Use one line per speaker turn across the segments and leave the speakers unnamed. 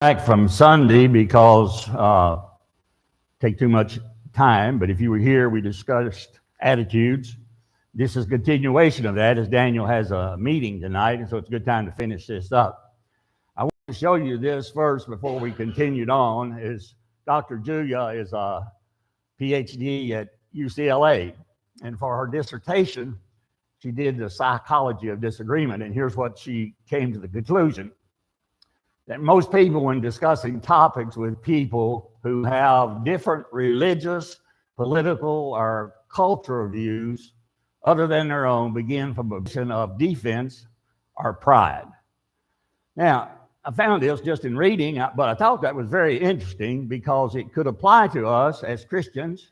Back from Sunday because take too much time, but if you were here, we discussed attitudes. This is a continuation of that as Daniel has a meeting tonight, and so it's a good time to finish this up. I want to show you this first before we continued on. Is Dr. Julia is a PhD at UCLA, and for her dissertation, she did the psychology of disagreement, and here's what she came to the conclusion. That most people, when discussing topics with people who have different religious, political, or cultural views other than their own, begin from a position of defense or pride. Now, I found this just in reading, but I thought that was very interesting because it could apply to us as Christians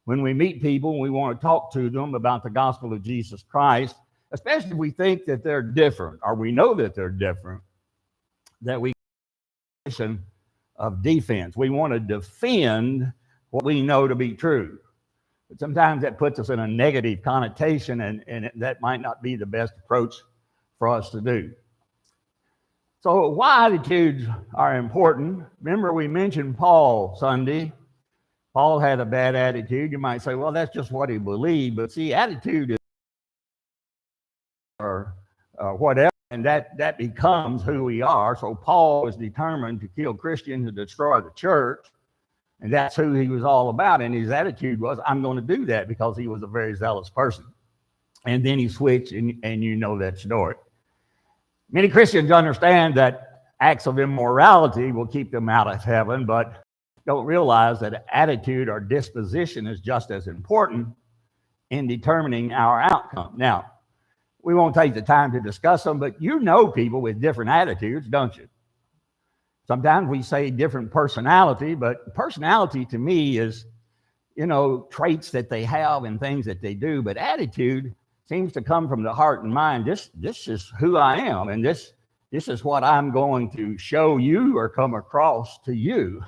when we meet people and we want to talk to them about the gospel of Jesus Christ, especially if we think that they're different or we know that they're different. That we position of defense. We want to defend what we know to be true. But sometimes that puts us in a negative connotation, and that might not be the best approach for us to do. So why attitudes are important. Remember, we mentioned Paul Sunday. Paul had a bad attitude. You might say, well, that's just what he believed. But see, attitude is or whatever. And that becomes who we are. So Paul was determined to kill Christians and destroy the church. And that's who he was all about. And his attitude was, I'm going to do that, because he was a very zealous person. And then he switched, and you know that story. Many Christians understand that acts of immorality will keep them out of heaven, but don't realize that attitude or disposition is just as important in determining our outcome. Now, we won't take the time to discuss them, but you know people with different attitudes, don't you? Sometimes we say different personality, but personality to me is, traits that they have and things that they do. But attitude seems to come from the heart and mind. This is who I am, and this is what I'm going to show you or come across to you.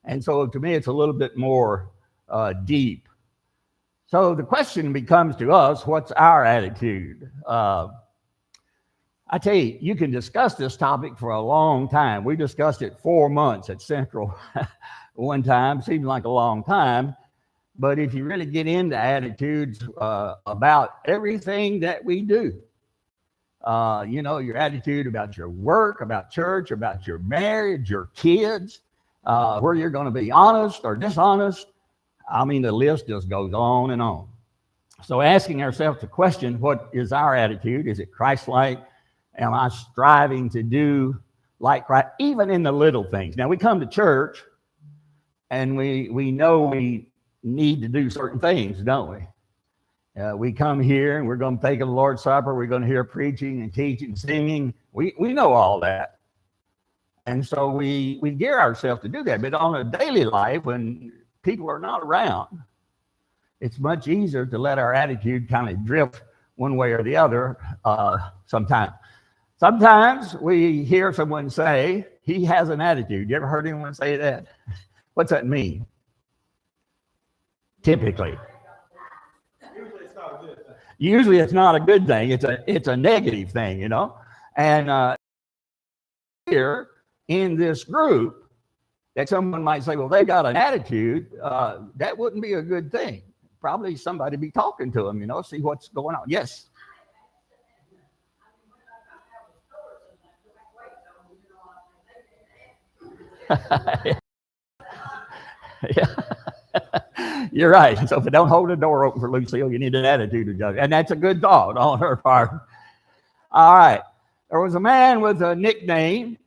And so to me, it's a little bit more deep. So the question becomes to us, what's our attitude? I tell you, you can discuss this topic for a long time. We discussed it 4 months at Central one time. Seems like a long time. But if you really get into attitudes about everything that we do, your attitude about your work, about church, about your marriage, your kids, where you're going to be honest or dishonest, the list just goes on and on. So asking ourselves the question, what is our attitude? Is it Christ-like? Am I striving to do like Christ, even in the little things? Now, we come to church, and we know we need to do certain things, don't we? We come here, and we're going to take the Lord's Supper. We're going to hear preaching and teaching, singing. We know all that. And so we gear ourselves to do that. But on a daily life, when people are not around, it's much easier to let our attitude kind of drift one way or the other sometimes. Sometimes we hear someone say, he has an attitude. You ever heard anyone say that? What's that mean? Typically. Usually it's not a good thing. It's a negative thing, And here in this group, that someone might say, well, they got an attitude, that wouldn't be a good thing. Probably somebody be talking to them, see what's going on. Yes. Yeah. You're right. So if you don't hold the door open for Lucille, you need an attitude adjustment. And that's a good thought on her part. All right. There was a man with a nickname,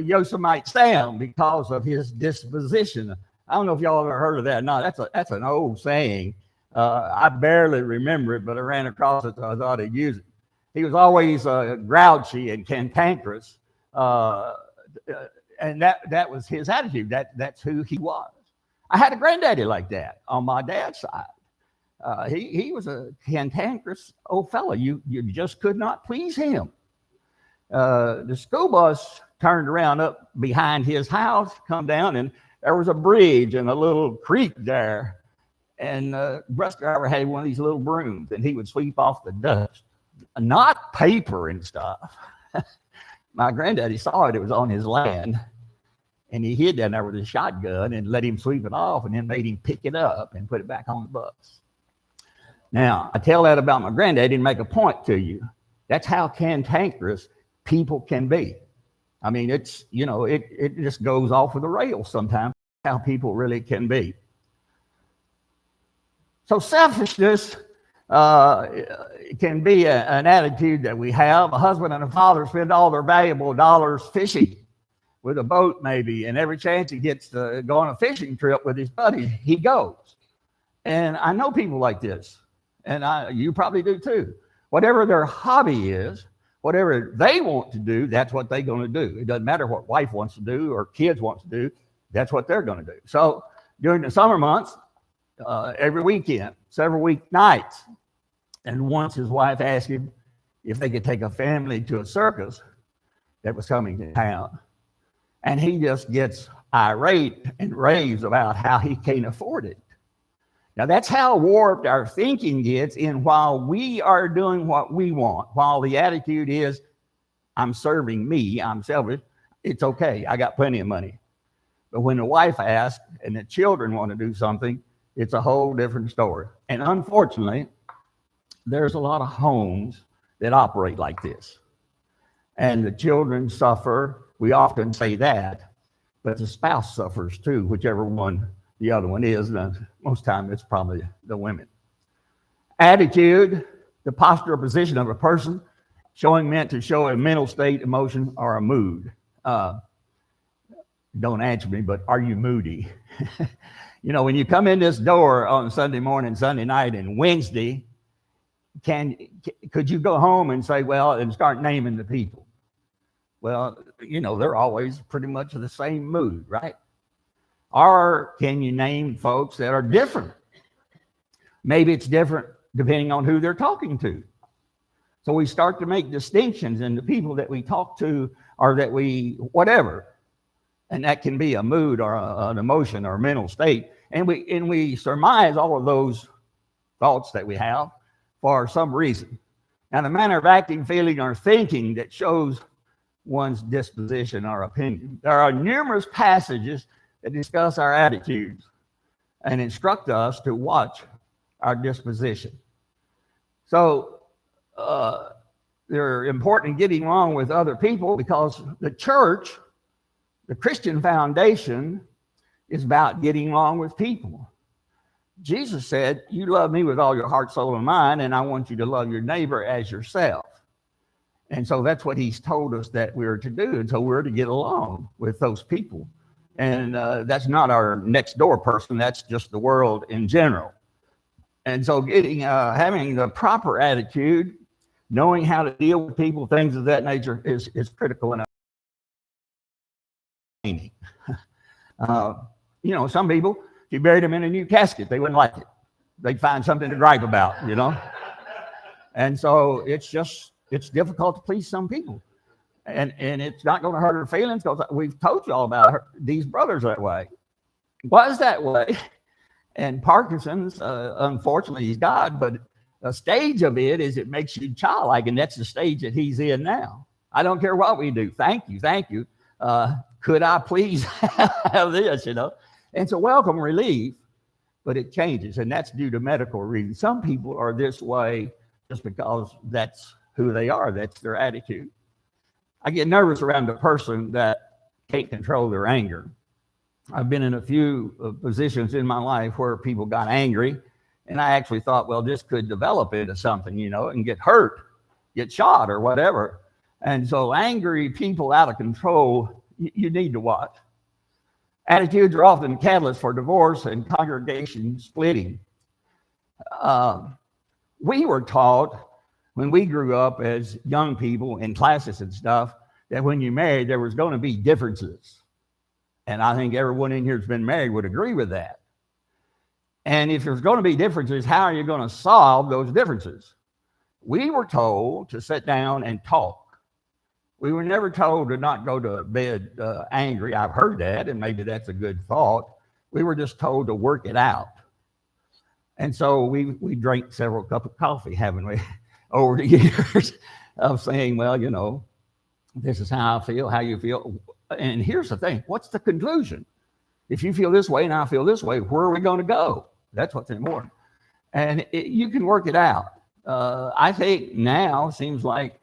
Yosemite Sam, because of his disposition. I don't know if y'all ever heard of that. No, that's an old saying. I barely remember it, but I ran across it, so I thought I'd use it. He was always grouchy and cantankerous, and that was his attitude. That's who he was. I had a granddaddy like that on my dad's side. He was a cantankerous old fellow. You just could not please him. The school bus turned around up behind his house, come down, and there was a bridge and a little creek there. And bus driver had one of these little brooms, and he would sweep off the dust, not paper and stuff. My granddaddy saw it. It was on his land, and he hid down there with his shotgun and let him sweep it off, and then made him pick it up and put it back on the bus. Now, I tell that about my granddaddy and make a point to you. That's how cantankerous people can be. I mean, it's, it just goes off of the rails sometimes, how people really can be. So selfishness can be an attitude that we have. A husband and a father spend all their valuable dollars fishing with a boat maybe, and every chance he gets to go on a fishing trip with his buddies, he goes. And I know people like this, and you probably do too. Whatever their hobby is, whatever they want to do, that's what they're going to do. It doesn't matter what wife wants to do or kids want to do, that's what they're going to do. So during the summer months, every weekend, several weeknights, and once his wife asked him if they could take a family to a circus that was coming to town. And he just gets irate and raves about how he can't afford it. Now, that's how warped our thinking gets in while we are doing what we want, while the attitude is, I'm serving me, I'm selfish, it's okay, I got plenty of money. But when the wife asks and the children want to do something, it's a whole different story. And unfortunately, there's a lot of homes that operate like this. And the children suffer. We often say that, but the spouse suffers too, whichever one the other one is. And most time it's probably the women. Attitude, the posture or position of a person, meant to show a mental state, emotion, or a mood. Don't answer me, but are you moody? When you come in this door on Sunday morning, Sunday night, and Wednesday, could you go home and say, well, and start naming the people? Well, they're always pretty much the same mood, right? Or can you name folks that are different? Maybe it's different depending on who they're talking to. So we start to make distinctions in the people that we talk to or that we, whatever. And that can be a mood or an emotion or a mental state. And we surmise all of those thoughts that we have for some reason. Now, the manner of acting, feeling, or thinking that shows one's disposition or opinion. There are numerous passages that discuss our attitudes and instruct us to watch our disposition. So they're important in getting along with other people because the church, the Christian foundation, is about getting along with people. Jesus said, you love me with all your heart, soul, and mind, and I want you to love your neighbor as yourself. And so that's what he's told us that we're to do. And so we're to get along with those people. And that's not our next door person. That's just the world in general. And so having the proper attitude, knowing how to deal with people, things of that nature is critical enough. Some people, if you buried them in a new casket, they wouldn't like it. They'd find something to gripe about, And so it's difficult to please some people. And it's not going to hurt her feelings because we've told you all about these brothers that way. Was that way. And Parkinson's, unfortunately, he's died, but a stage of it is it makes you childlike, and that's the stage that he's in now. I don't care what we do. Thank you. Could I please have this, And it's a welcome relief, but it changes, and that's due to medical reasons. Some people are this way just because that's who they are. That's their attitude. I get nervous around a person that can't control their anger. I've been in a few positions in my life where people got angry, and I actually thought, well, this could develop into something, and get hurt, get shot or whatever. And so angry people out of control, you need to watch. Attitudes are often catalysts for divorce and congregation splitting. We were taught when we grew up as young people in classes and stuff that when you married, there was going to be differences. And I think everyone in here who's been married would agree with that. And if there's going to be differences, how are you going to solve those differences? We were told to sit down and talk. We were never told to not go to bed angry. I've heard that, and maybe that's a good thought. We were just told to work it out. And so we drank several cups of coffee, haven't we, over the years of saying, well, you know, this is how I feel, how you feel. And here's the thing, what's the conclusion? If you feel this way and I feel this way, where are we going to go? That's what's important. And you can work it out. I think now seems like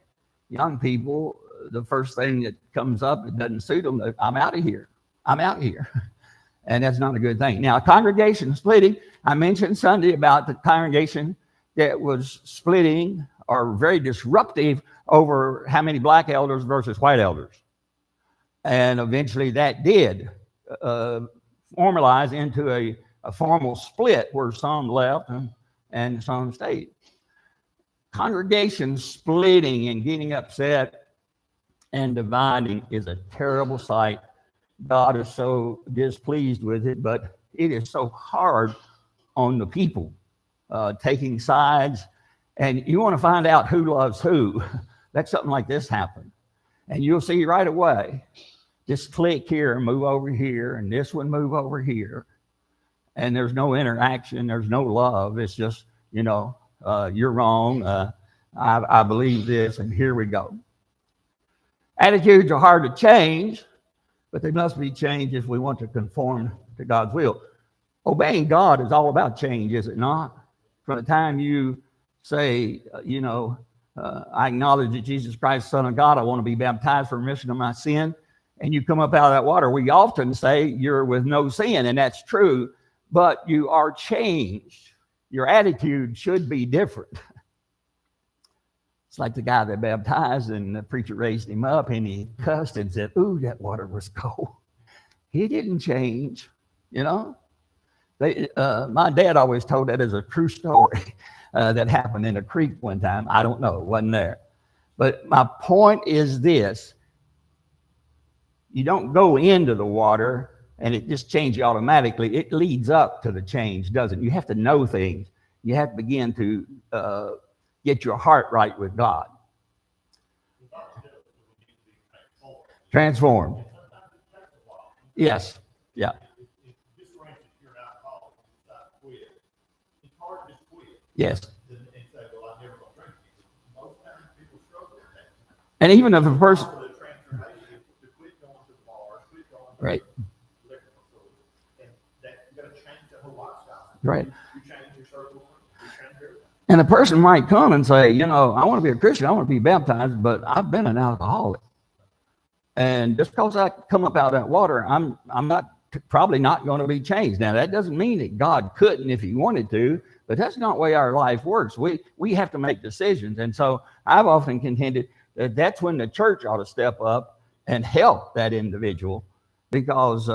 young people, the first thing that comes up that doesn't suit them, I'm out of here. I'm out here. And that's not a good thing. Now, congregation splitting, I mentioned Sunday about the congregation that was splitting or very disruptive over how many black elders versus white elders. And eventually that did formalize into a formal split where some left and some stayed. Congregation splitting and getting upset and dividing is a terrible sight. God is so displeased with it, but it is so hard on the people taking sides. And you want to find out who loves who. Let something like this happen. And you'll see right away, just click here, move over here, and this one move over here. And there's no interaction, there's no love. It's just, you know, you're wrong. I believe this, and here we go. Attitudes are hard to change, but they must be changed if we want to conform to God's will. Obeying God is all about change, is it not? From the time you say, you know, I acknowledge that Jesus Christ, Son of God, I want to be baptized for remission of my sin, and you come up out of that water, we often say you're with no sin, and that's true, but you are changed. Your attitude should be different. It's like the guy that baptized and the preacher raised him up and he cussed and said, ooh, that water was cold. He didn't change, you know. My dad always told that as a true story that happened in a creek one time. I don't know, it wasn't there. But my point is this. You don't go into the water and it just changes automatically. It leads up to the change, doesn't it? You have to know things. You have to begin to get your heart right with God. Transformed. Yes. Yeah. Yes. And even if a person, right. Right. And a person might come and say, you know, I want to be a Christian, I want to be baptized, but I've been an alcoholic. And just because I come up out of that water, I'm probably not going to be changed. Now, that doesn't mean that God couldn't if he wanted to, but that's not the way our life works. We have to make decisions. And so I've often contended that that's when the church ought to step up and help that individual, because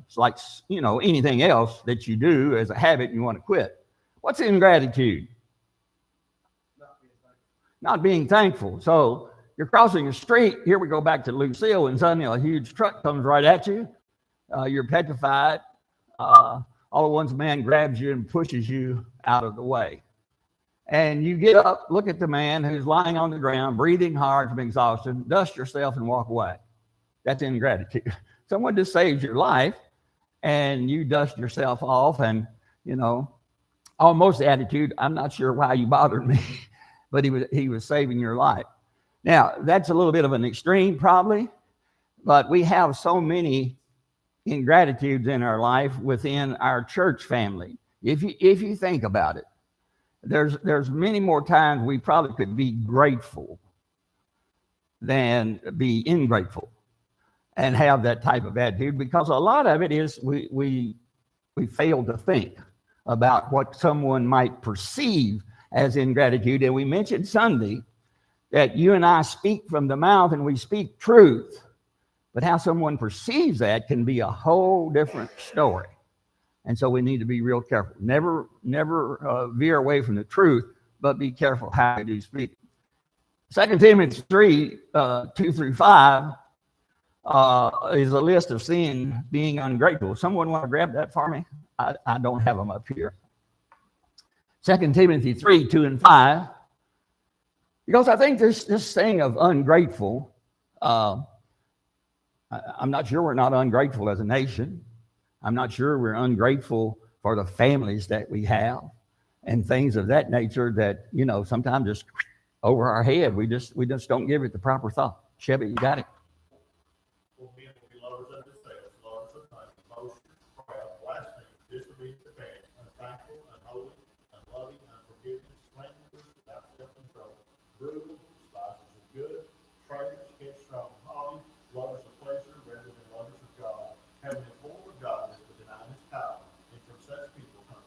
it's like, you know, anything else that you do as a habit and you want to quit. What's ingratitude? Not being thankful. So you're crossing the street. Here we go back to Lucille, and suddenly a huge truck comes right at you. You're petrified. All at once, a man grabs you and pushes you out of the way. And you get up, look at the man who's lying on the ground, breathing hard from exhaustion, dust yourself and walk away. That's ingratitude. Someone just saves your life, and you dust yourself off, and, you know, almost the attitude, I'm not sure why you bothered me. But he was saving your life. Now, that's a little bit of an extreme probably, but we have so many ingratitudes in our life within our church family. If you think about it, there's many more times we probably could be grateful than be ingrateful and have that type of attitude, because a lot of it is we fail to think about what someone might perceive as ingratitude. And we mentioned Sunday that you and I speak from the mouth and we speak truth, but how someone perceives that can be a whole different story. And so we need to be real careful. Never veer away from the truth, but be careful how you do speak. 2 Timothy 3, 2 through 5 is a list of sin being ungrateful. Someone want to grab that for me? I don't have them up here. 2 Timothy 3, 2 and 5. Because I think this thing of ungrateful, I'm not sure we're not ungrateful as a nation. I'm not sure we're ungrateful for the families that we have. and things of that nature that, sometimes just over our head, we just don't give it the proper thought. Chevy, you got it?
For men will be lovers of themselves, lovers of money, boasters, proud, blasphemers, disobedient to parents, unthankful, unholy, unloving, unforgiving, slanderers, without self-control, brutal, despisers of good, traitors, headstrong, haughty, lovers of pleasure rather than lovers of God, having a form of godliness but denying his power. And from such people come.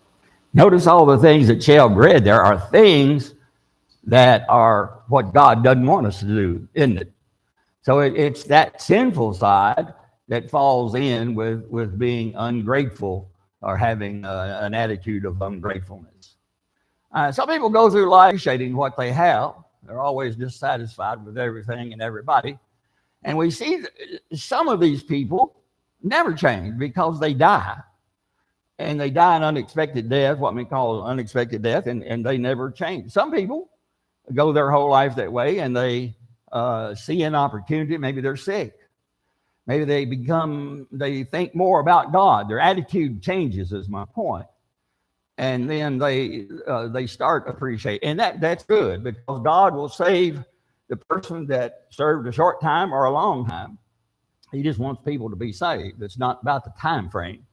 Notice all the things that Shelb read. There are things that are what God doesn't want us to do, isn't it? So it's that sinful side that falls in with being ungrateful or having an attitude of ungratefulness. Some people go through life appreciating what they have. They're always dissatisfied with everything and everybody. And we see some of these people never change because they die. And they die an unexpected death, what we call unexpected death, and they never change. Some people go their whole life that way, and they see an opportunity. Maybe they're sick. Maybe they think more about God. Their attitude changes, is my point. And then they start appreciating. And that's good, because God will save the person that served a short time or a long time. He just wants people to be saved. It's not about the time frame.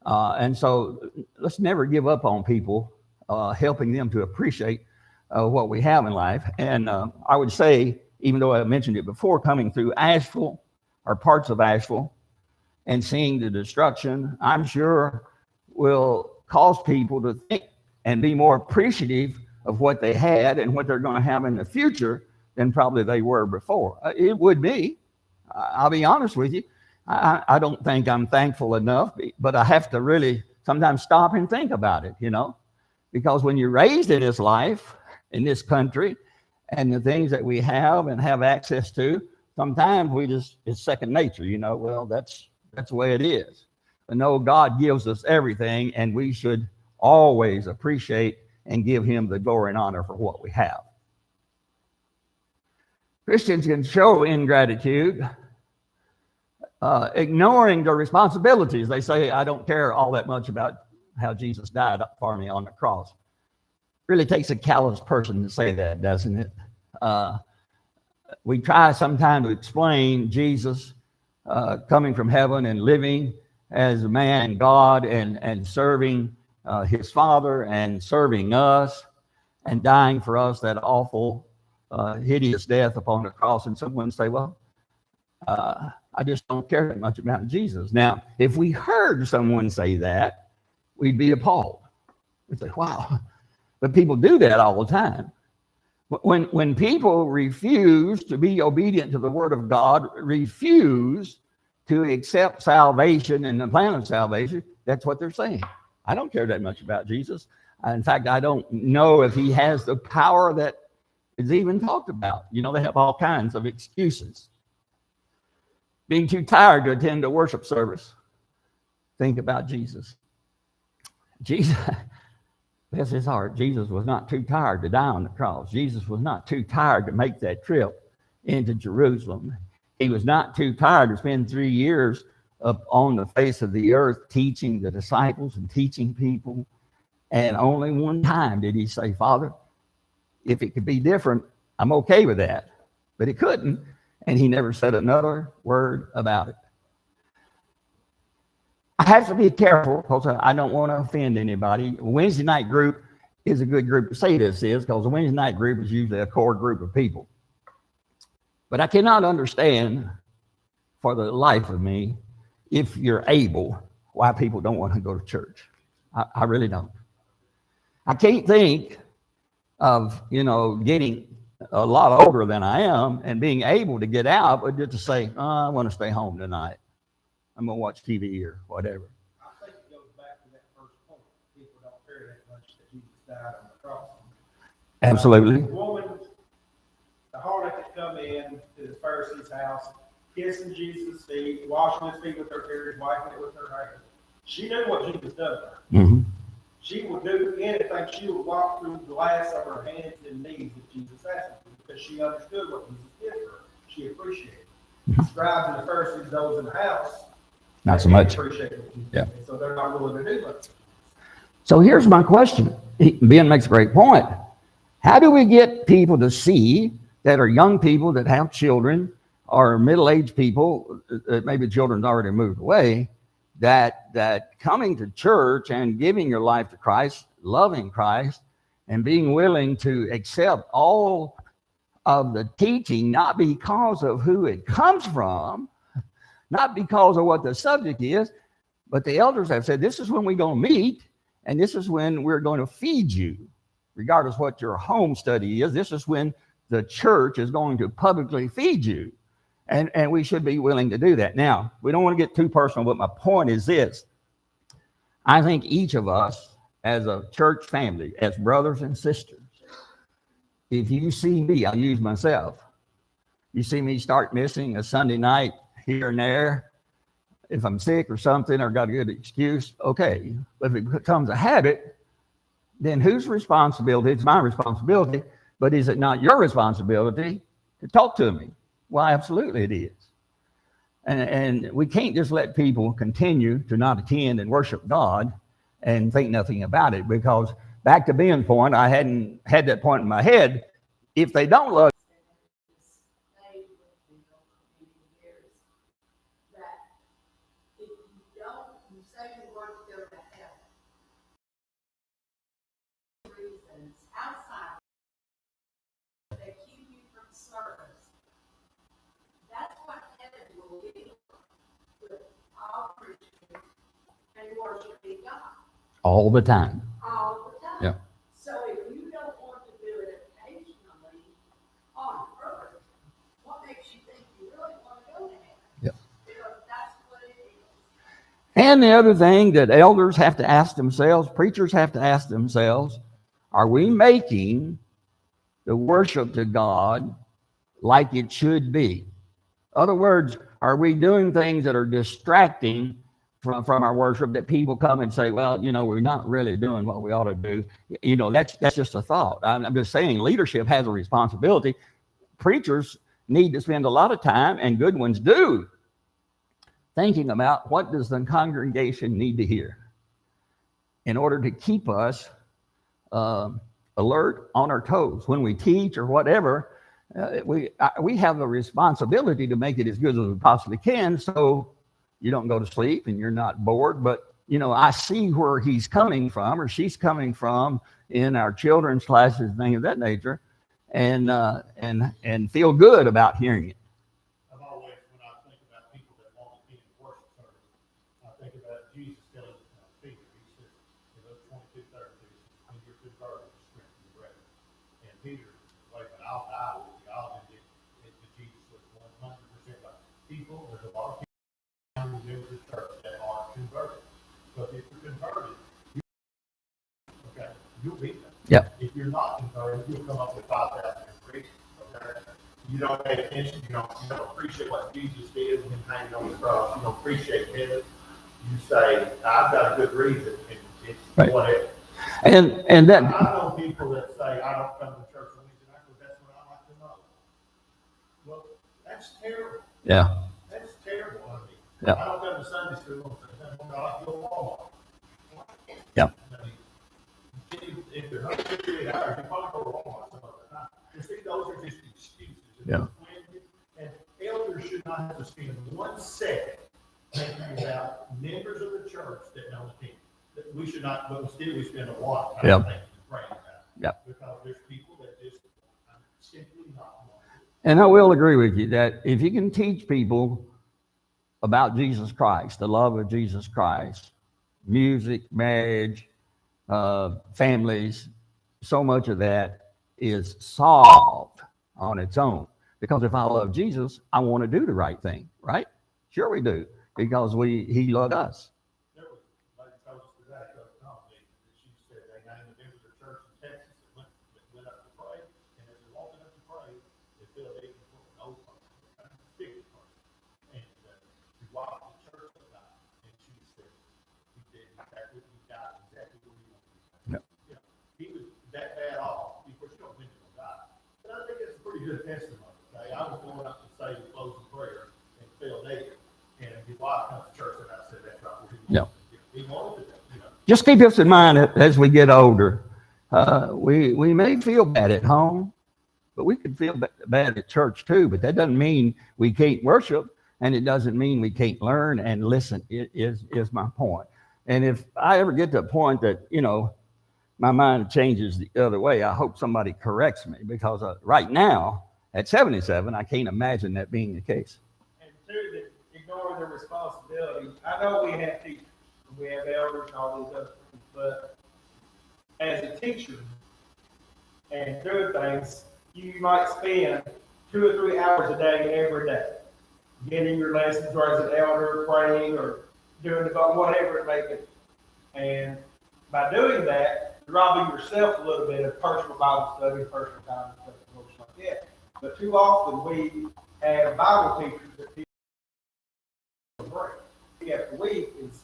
And so let's never give up on people, helping them to appreciate what we have in life. And I would say, even though I mentioned it before, coming through Asheville or parts of Asheville and seeing the destruction, I'm sure will cause people to think and be more appreciative of what they had and what they're going to have in the future than probably they were before. It would be. I'll be honest with you. I don't think I'm thankful enough, but I have to really sometimes stop and think about it, because when you're raised in this life, in this country, and the things that we have and have access to, sometimes it's second nature, well, that's the way it is. But no, God gives us everything, and we should always appreciate and give him the glory and honor for what we have. Christians can show ingratitude, ignoring their responsibilities. They say, I don't care all that much about how Jesus died for me on the cross. Really takes a callous person to say that, doesn't it? We try sometimes to explain Jesus coming from heaven and living as a man and God and serving his Father and serving us and dying for us that awful, hideous death upon the cross. And someone say, well, I just don't care that much about Jesus. Now, if we heard someone say that, we'd be appalled. We'd say, wow. But people do that all the time. When people refuse to be obedient to the word of God, refuse to accept salvation and the plan of salvation, that's what they're saying. I don't care that much about Jesus. In fact, I don't know if he has the power that is even talked about. They have all kinds of excuses. Being too tired to attend a worship service. Think about Jesus. Jesus, bless his heart, Jesus was not too tired to die on the cross. Jesus was not too tired to make that trip into Jerusalem. He was not too tired to spend 3 years up on the face of the earth teaching the disciples and teaching people. And only one time did he say, Father, if it could be different, I'm okay with that. But he couldn't. And he never said another word about it. I have to be careful because I don't want to offend anybody. Wednesday night group is a good group to say this is, because the Wednesday night group is usually a core group of people. But I cannot understand for the life of me, if you're able, why people don't want to go to church. I really don't. I can't think of, getting a lot older than I am and being able to get out, but just to say, I want to stay home tonight. I'm going to watch TV or whatever.
I think it goes back to that first point. People don't care that much that Jesus died on the cross.
Absolutely.
The woman, the harlot that come in to the Pharisee's house, kissing Jesus' feet, washing his feet with her tears, wiping it with her hair. She knew what Jesus done for her.
Mm-hmm.
She would do anything. She would walk through the glass of her hands and knees if Jesus asked her, because she understood what Jesus did for her. She appreciated it. The scribes and the Pharisees, those in the house,
not so much.
appreciate what Jesus
Yeah.
did. So they're not willing to do much.
So here's my question. Ben makes a great point. How do we get people to see that are young people that have children or middle-aged people, maybe children's already moved away, that coming to church and giving your life to Christ, loving Christ, and being willing to accept all of the teaching, not because of who it comes from, not because of what the subject is, but the elders have said, this is when we're going to meet, and this is when we're going to feed you, regardless what your home study is. This is when the church is going to publicly feed you. And we should be willing to do that. Now, we don't want to get too personal, but my point is this. I think each of us, as a church family, as brothers and sisters, if you see me, I'll use myself. You see me start missing a Sunday night here and there, if I'm sick or something or got a good excuse, okay. But if it becomes a habit, then whose responsibility? It's my responsibility, but is it not your responsibility to talk to me? Well, absolutely it is. And we can't just let people continue to not attend and worship God and think nothing about it, because back to Ben's point, I hadn't had that point in my head. If they don't love,
outside that keep you from service. That's what heaven will be with all Christians and worshiping God
all the time.
all the time.
Yeah.
So if you don't want to do it occasionally on earth, what makes you think you really want to go to heaven?
Yep.
Because that's what it is.
And the other thing that elders have to ask themselves, preachers have to ask themselves, are we making the worship to God like it should be? In other words, are we doing things that are distracting from our worship, that people come and say, well, we're not really doing what we ought to do? That's just a thought. I'm just saying leadership has a responsibility. Preachers need to spend a lot of time, and good ones do, thinking about what does the congregation need to hear in order to keep us alert, on our toes. When we teach or whatever, we have the responsibility to make it as good as we possibly can, so you don't go to sleep and you're not bored. But I see where he's coming from or she's coming from in our children's classes, things of that nature, and feel good about hearing it.
I've always, when I think about people that want to be in worship service, I think about Jesus telling Peter, he says, in Luke 22:30, when you're converted, strengthen the brethren. And Peter, wait, but I'll die with you. I'll do it. Jesus was 100% like people. There's a lot of people who live in the church that aren't converted. But if you're converted, you'll be there.
Yep.
If you're not converted, you'll come up with 5,000 reasons. Okay? You don't pay attention. You don't appreciate what Jesus did when he hanged on the cross. You don't appreciate heaven. You say, I've got a good reason, and it's
right.
Whatever.
And that
I know people that say, I don't come to church on Wednesday night because that's what I like to know. Well, that's terrible.
Yeah.
That's terrible on me.
Yeah.
I don't come to Sunday school on Sunday morning. I like to go to Walmart.
Yeah.
I mean, if they're 158 hours, you probably go to Walmart some other time. You see, those are just excuses.
Yeah.
And elders should not have to spend 1 second thinking about members of the church that don't attend. We should not, but still we spend a lot of time
Yeah.
thinking and praying about it.
Yeah.
Because there's people that just simply not want it.
And I will agree with you that if you can teach people about Jesus Christ, the love of Jesus Christ, music, marriage, families, so much of that is solved on its own. Because if I love Jesus, I want to do the right thing, right? Sure we do, because he loved us.
There was, like I told us today, she said they named the members of the church in Texas that went up to pray, and as they're walking up to pray, they feel they can put an old person, a big person. And she walked to church that night, and she said, he did exactly what he got, exactly what he wanted.
Yep.
He was that bad off. Of course, you don't think he'll die. But I think it's a pretty good testimony. Okay? I was going up to say the closing prayer and fell dead. And his wife comes to church, and I said, that's right. He wanted to do.
just keep this in mind as we get older. We may feel bad at home, but we can feel bad at church too. But that doesn't mean we can't worship, and it doesn't mean we can't learn and listen. It is my point. And if I ever get to a point that, you know, my mind changes the other way, I hope somebody corrects me, because right now at 77, I can't imagine that being the case.
And two, that ignoring their responsibility. I know we have teachers, we have elders and all these other things, but as a teacher and doing things, you might spend 2 or 3 hours a day every day getting your lessons, or as an elder, praying, or doing the whatever it may be. And by doing that, you're robbing yourself a little bit of personal Bible study, personal time, and stuff like that. But too often we have Bible teachers that teach break. Week after week is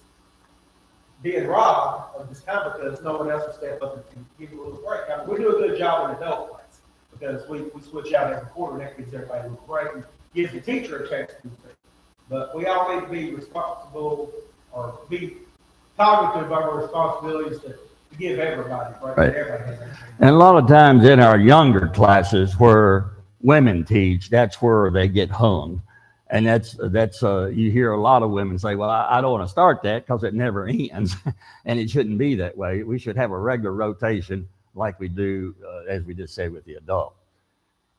being robbed of this time because no one else will step up and give you a little break. I mean, we do a good job in adult class because we switch out every quarter, and that gives everybody a little break and gives the teacher a chance to do things. But we all need to be responsible, or be cognitive of our responsibilities to give everybody break.
Right.
Everybody has that chance.
And a lot of times in our younger classes where women teach, that's where they get hung. And that's you hear a lot of women say, well, I don't want to start that because it never ends. And it shouldn't be that way. We should have a regular rotation like we do, as we just said, with the adult.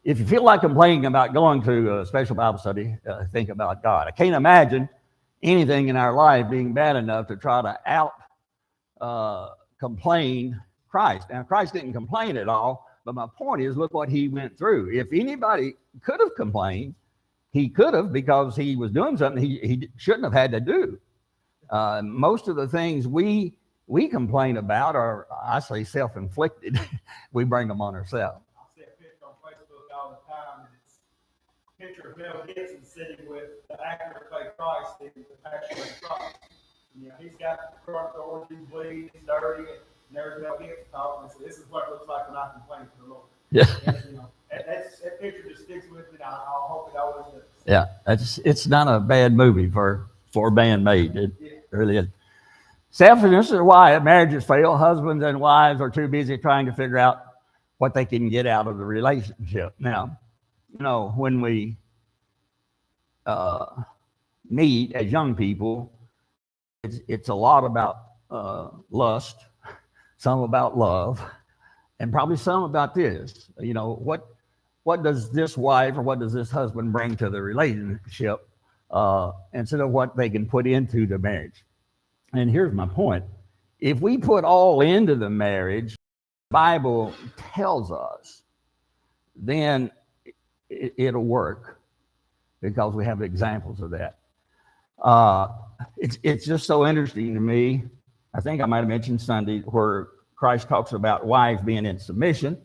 If you feel like complaining about going to a special Bible study, think about God. I can't imagine anything in our life being bad enough to try to complain Christ. Now, Christ didn't complain at all, but my point is, look what he went through. If anybody could have complained, he could have, because he was doing something he shouldn't have had to do. Most of the things we complain about are, I say, self-inflicted. We bring them on ourselves.
I see a picture on Facebook all the time, and it's a picture of Mel Gibson sitting with the actor who played Christ in The Passion of Christ. You know, he's got the front door, he's bleeding, he's dirty, and there's Mel Gibson talking. So this is what it looks like when I complain to the Lord.
Yeah.
And, you know, that picture just sticks with me. I hope it always does.
Yeah, it's not a bad movie for a bandmate. It really is. Selfishness is why marriages fail. Husbands and wives are too busy trying to figure out what they can get out of the relationship. Now, you know, when we meet as young people, it's a lot about lust, some about love, and probably some about this. You know, what does this wife or what does this husband bring to the relationship instead of what they can put into the marriage? And here's my point. If we put all into the marriage, the Bible tells us, then it'll work, because we have examples of that. It's just so interesting to me. I think I might have mentioned Sunday where Christ talks about wives being in submission.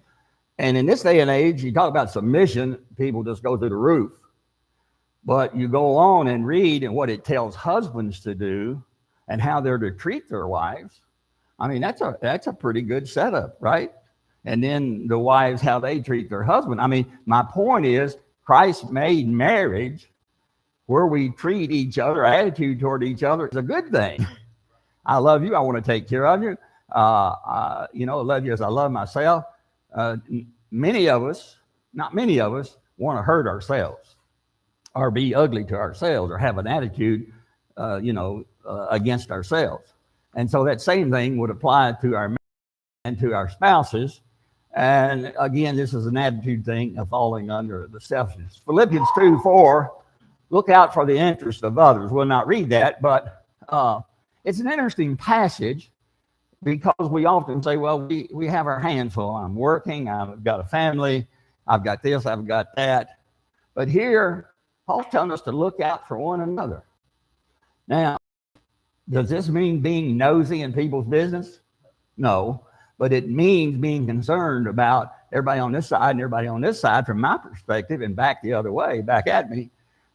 And in this day and age, you talk about submission, people just go through the roof. But you go on and read and what it tells husbands to do and how they're to treat their wives. I mean, that's a pretty good setup, right? And then the wives, how they treat their husband. I mean, my point is, Christ made marriage where we treat each other, attitude toward each other is a good thing. I love you. I want to take care of you. I love you as I love myself. Many of us, not many of us, want to hurt ourselves or be ugly to ourselves or have an attitude, against ourselves. And so that same thing would apply to our and to our spouses. And again, this is an attitude thing of falling under the selfishness. Philippians 2:4, look out for the interest of others. We'll not read that, but it's an interesting passage, because we often say, well, we have our hands full. I'm working, I've got a family, I've got this, I've got that. But here, Paul's telling us to look out for one another. Now, does this mean being nosy in people's business? No, but it means being concerned about everybody on this side and everybody on this side, from my perspective, and back the other way, back at me,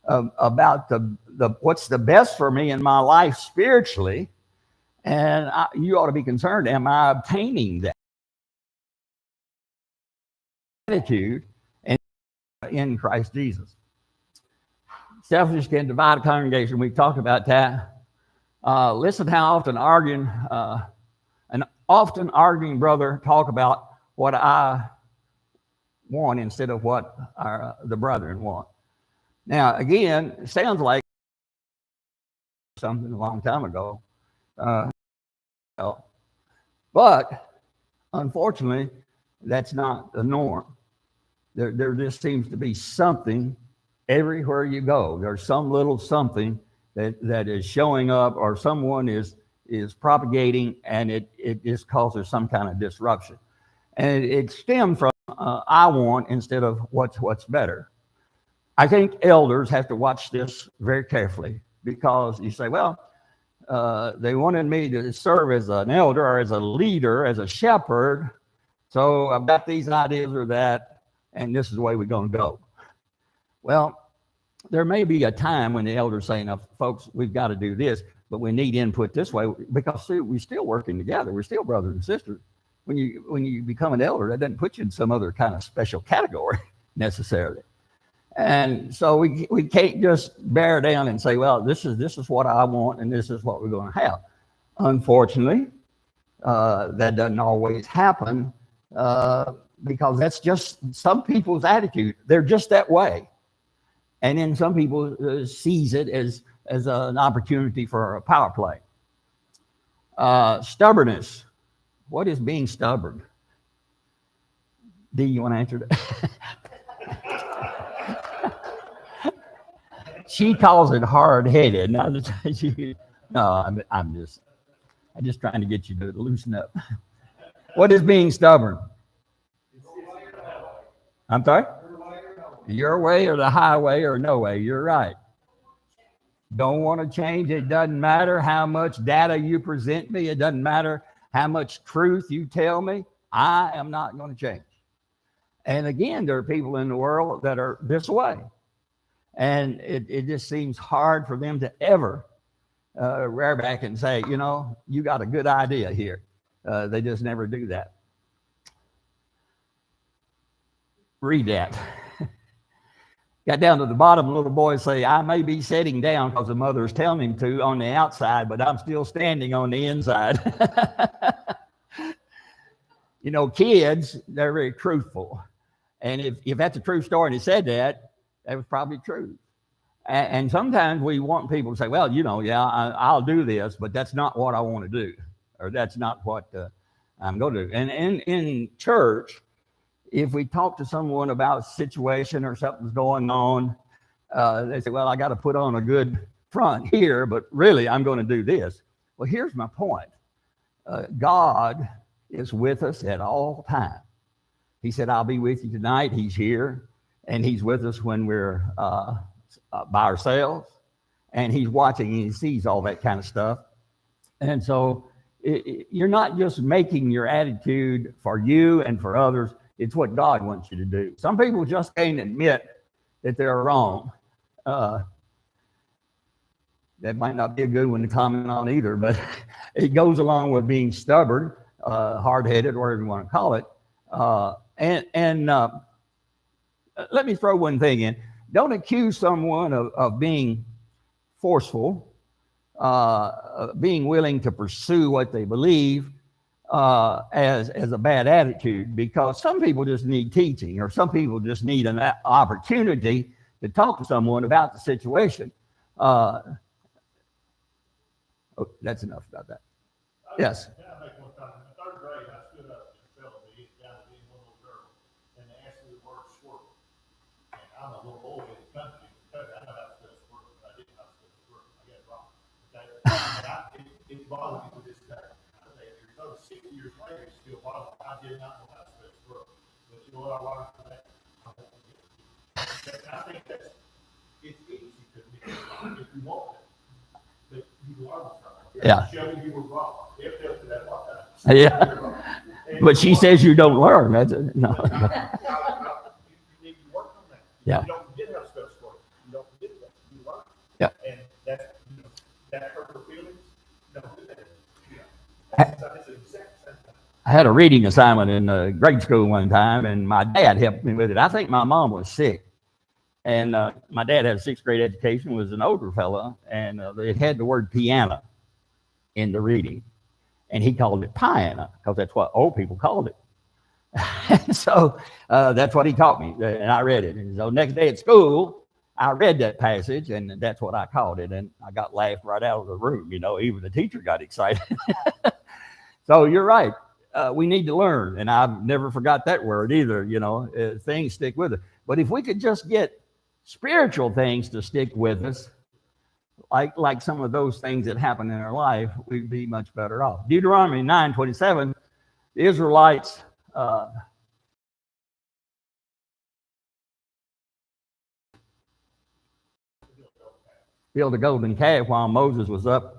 about the what's the best for me in my life spiritually. And you ought to be concerned, am I obtaining that attitude in Christ Jesus? Selfishness can divide a congregation. We've talked about that. Listen how often arguing often arguing brother talk about what I want instead of what the brethren want. Now, again, it sounds like something a long time ago. But unfortunately, that's not the norm. There just seems to be something everywhere you go. There's some little something that is showing up, or someone is propagating, and it just causes some kind of disruption. And it stems from I want instead of what's better. I think elders have to watch this very carefully, because you say, well, they wanted me to serve as an elder or as a leader, as a shepherd, so I've got these ideas or that, and this is the way we're going to go. Well, there may be a time when the elders say, now, folks, we've got to do this, but we need input this way, because see, we're still working together. We're still brothers and sisters. When you become an elder, that doesn't put you in some other kind of special category necessarily. And so we can't just bear down and say, well, this is what I want, and this is what we're going to have. Unfortunately, that doesn't always happen, because that's just some people's attitude. They're just that way. And then some people sees it as an opportunity for a power play. Stubbornness. What is being stubborn? D, you want to answer that? She calls it hard-headed. No, I'm just trying to get you to loosen up. What is being stubborn? I'm sorry? Your way or the highway or no way. You're right. Don't want to change. It doesn't matter how much data you present me. It doesn't matter how much truth you tell me. I am not going to change. And again, there are people in the world that are this way. And it just seems hard for them to ever rear back and say, you know, you got a good idea here. They just never do that. Read that. Got down to the bottom, little boys say, I may be sitting down because the mother is telling him to on the outside, but I'm still standing on the inside. You know, kids, they're very truthful. And if that's a true story and he said that, that was probably true. And sometimes we want people to say, well, you know, yeah, I'll do this, but that's not what I want to do, or that's not what I'm going to do. And in church, if we talk to someone about a situation or something's going on, they say, well, I got to put on a good front here, but really I'm going to do this. Well, here's my point. God is with us at all times. He said, I'll be with you tonight. He's here, and he's with us when we're by ourselves, and he's watching and he sees all that kind of stuff. And so you're not just making your attitude for you and for others. It's what God wants you to do. Some people just can't admit that they're wrong. That might not be a good one to comment on either, but it goes along with being stubborn, hard-headed, whatever you want to call it. And let me throw one thing in. Don't accuse someone of being forceful, being willing to pursue what they believe as a bad attitude, because some people just need teaching, or some people just need an opportunity to talk to someone about the situation. Oh, that's enough about that. Yes.
Can I make one comment? In third grade, I stood up and fell to me down to being one little girl, and they asked me the word squirrel. And I'm a little boy in the country, I know how to spell squirrel, but I didn't know how to spell squirrel. I got it wrong. Okay? And it bothered me to this day. I say, another 6 years later, it still bothers me. I did not know how to spell squirrel. But you know what I learned from that? I think it's easy to admit if you want it. But you learn from it.
Yeah.
Show me you were wrong. They'll tell you that all the time.
Yeah. But she says you don't learn. That's no.
You need to work on that.
Yeah.
You don't forget how to spell squirrel. You don't forget that. You learn.
Yeah.
And that hurt her feelings. Don't do that. It's the exact same thing.
I had a reading assignment in grade school one time, and my dad helped me with it. I think my mom was sick. And my dad had a 6th grade education, was an older fella, and they had the word piano in the reading. And he called it pieing, because that's what old people called it. And so that's what he taught me, and I read it. And so next day at school, I read that passage, and that's what I called it. And I got laughed right out of the room. Even the teacher got excited. So you're right. We need to learn, and I've never forgot that word either. Things stick with us. But if we could just get spiritual things to stick with us, like some of those things that happen in our life, we'd be much better off. Deuteronomy 9:27, the Israelites built a golden calf while Moses was up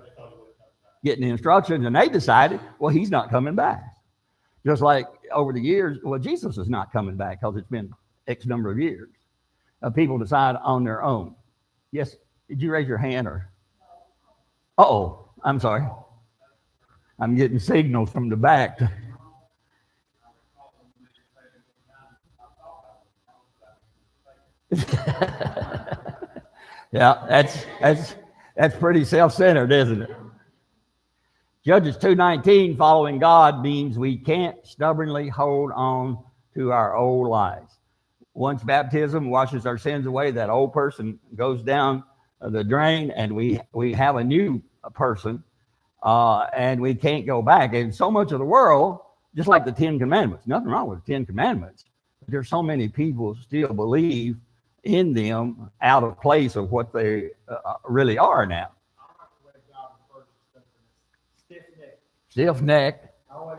getting the instructions, and they decided, well, he's not coming back. Just like over the years, well, Jesus is not coming back because it's been X number of years. People decide on their own. Yes, did you raise your hand or? Uh-oh, I'm sorry. I'm getting signals from the back. Yeah, that's pretty self-centered, isn't it? Judges 2:19, following God means we can't stubbornly hold on to our old lives. Once baptism washes our sins away, that old person goes down the drain, and we have a new person, and we can't go back. And so much of the world, just like the Ten Commandments, nothing wrong with the Ten Commandments, but there's so many people still believe in them out of place of what they really are now. Stiff neck.
Always,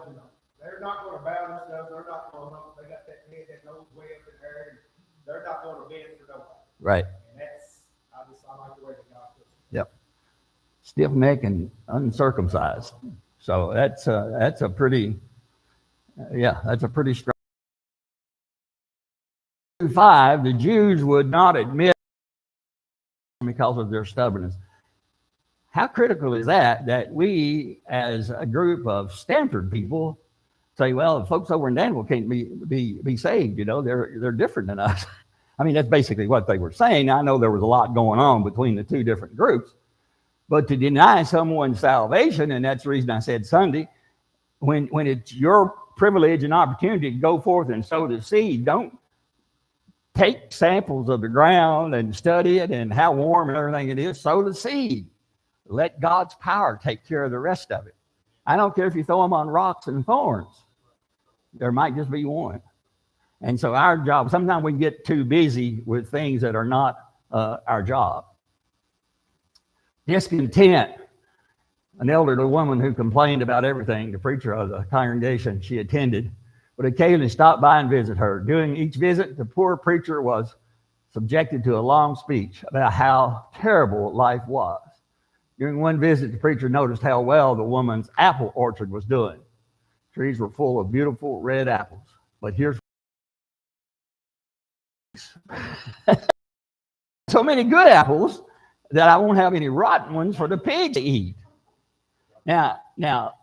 they're not going to bow themselves. They're not going to. They got that head that goes way up in there, and they're not going to bend for nobody.
Right.
And I like the way that God puts it.
Yep. Stiff neck and uncircumcised. So that's a pretty strong. 5, the Jews would not admit because of their stubbornness. How critical is that we as a group of Stanford people say, well, folks over in Danville can't be saved, they're different than us. I mean, that's basically what they were saying. I know there was a lot going on between the two different groups, but to deny someone's salvation, and that's the reason I said Sunday, when it's your privilege and opportunity to go forth and sow the seed, don't take samples of the ground and study it and how warm and everything it is. Sow the seed. Let God's power take care of the rest of it. I don't care if you throw them on rocks and thorns. There might just be one. And so our job, sometimes we get too busy with things that are not our job. Discontent. An elderly woman who complained about everything, the preacher of the congregation she attended, would occasionally stop by and visit her. During each visit, the poor preacher was subjected to a long speech about how terrible life was. During one visit, the preacher noticed how well the woman's apple orchard was doing. Trees were full of beautiful red apples. But here's so many good apples that I won't have any rotten ones for the pig to eat. Now,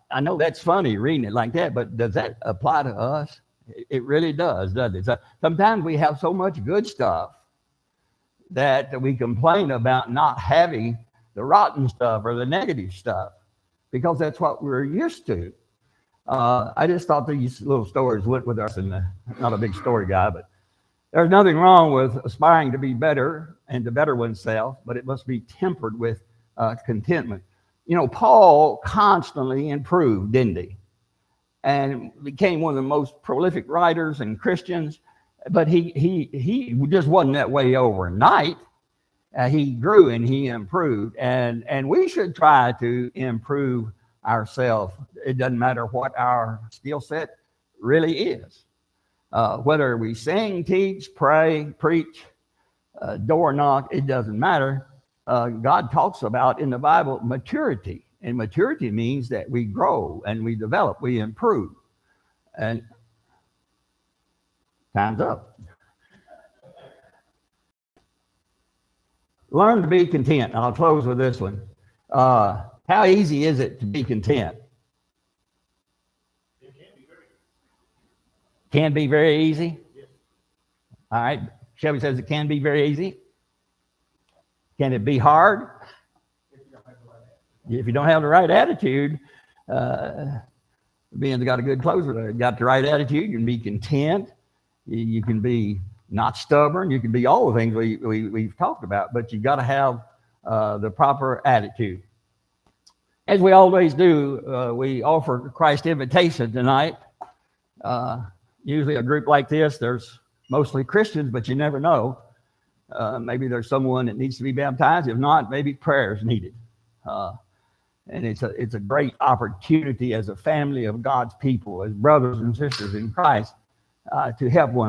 I know that's funny reading it like that, but does that apply to us? It really does, doesn't it? So sometimes we have so much good stuff that we complain about not having the rotten stuff or the negative stuff because that's what we're used to. I just thought these little stories went with us, and not a big story guy, but there's nothing wrong with aspiring to be better and to better oneself, but it must be tempered with contentment. Paul constantly improved, didn't he? And became one of the most prolific writers and Christians, but he just wasn't that way overnight. He grew and he improved, and we should try to improve ourselves. It doesn't matter what our skill set really is. Whether we sing, teach, pray, preach, door knock, it doesn't matter. God talks about in the Bible maturity, and maturity means that we grow and we develop, we improve. And time's up. Learn to be content. I'll close with this one. How easy is it to be content?
It can be very.
Can be very easy.
Yes.
All right. Shelby says it can be very easy. Can it be hard? If you don't have the right attitude, Being got a good closer, got the right attitude, you can be content, you can be not stubborn, you can be all the things we've talked about, but you got to have the proper attitude. As we always do, we offer Christ's invitation tonight. Usually a group like this, there's mostly Christians, but you never know. Maybe there's someone that needs to be baptized. If not, maybe prayer is needed. And it's a great opportunity as a family of God's people, as brothers and sisters in Christ, to help one